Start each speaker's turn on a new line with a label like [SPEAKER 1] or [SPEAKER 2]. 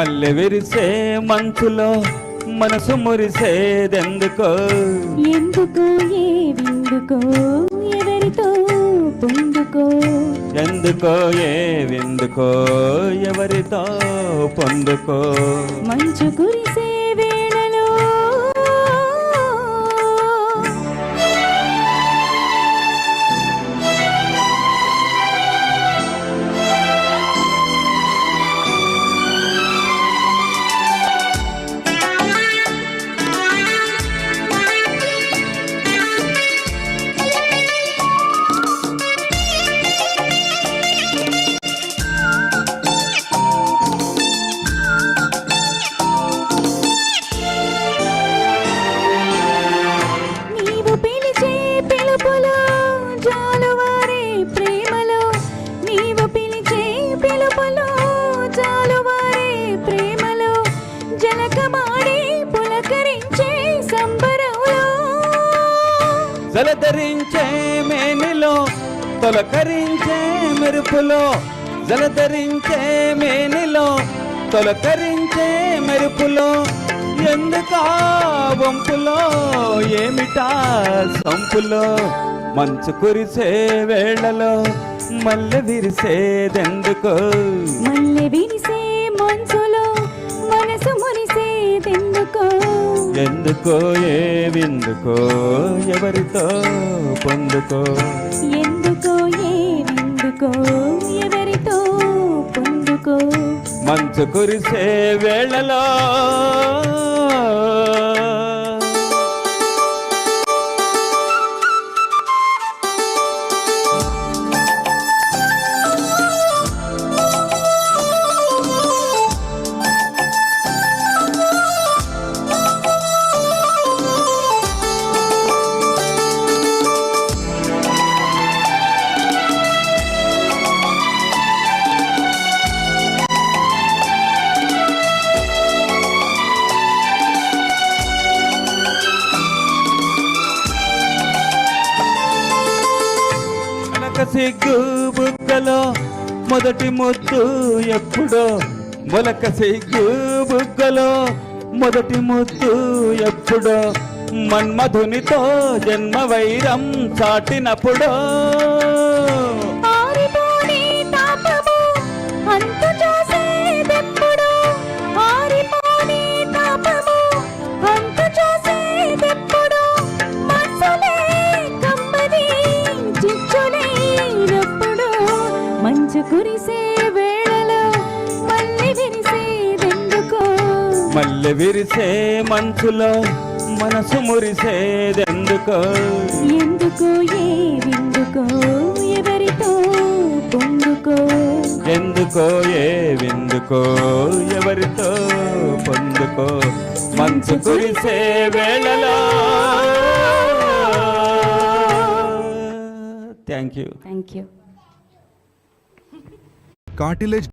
[SPEAKER 1] మల్లె విరిసే మంచులో మనసు మురిసేదెందుకో
[SPEAKER 2] ఎందుకో ఏ విందుకో ఎవరితో పొందుకో
[SPEAKER 1] ఎందుకో ఏ విందుకో ఎవరితో పొందుకో
[SPEAKER 2] మంచు కురిసే వేళలో
[SPEAKER 1] జలధరించే మేనిలో తొలకరించే మెరుపులో జలధరించే మేనిలో తొలకరించే మెరుపులో ఎందుకా వంపులో ఏమిటా సంపులో మంచు కురిసే వేళలో మల్లె విరిసేదెందుకో
[SPEAKER 2] మల్లె విరిసే మంచులో మనసు మురిసేదెందుకో
[SPEAKER 1] ఎందుకో ఏ విందుకో ఎవరితో పొందుకో
[SPEAKER 2] ఎందుకో ఏ విందుకో ఎవరితో పొందుకో
[SPEAKER 1] మంచు కురిసే వేళలో సిగ్గు బుగ్గలో మొదటి ముద్దు ఎప్పుడో మొలక సిగ్గు బుగ్గలో మొదటి ముద్దు ఎప్పుడో మన్మధునితో జన్మ వైరం చాటినప్పుడో
[SPEAKER 2] మంచు కురిసే వేళలో మల్లె విరిసేదెందుకో
[SPEAKER 1] మల్లె విరిసే మంచులో మనసు మురిసేదెందుకో
[SPEAKER 2] ఎందుకో ఏ విందుకో ఎవరితో పొందుకో
[SPEAKER 1] ఎందుకో ఏ విందుకో ఎవరితో పొందుకో మంచు కురిసే వేళలో thank you
[SPEAKER 2] thank you
[SPEAKER 3] Cartilage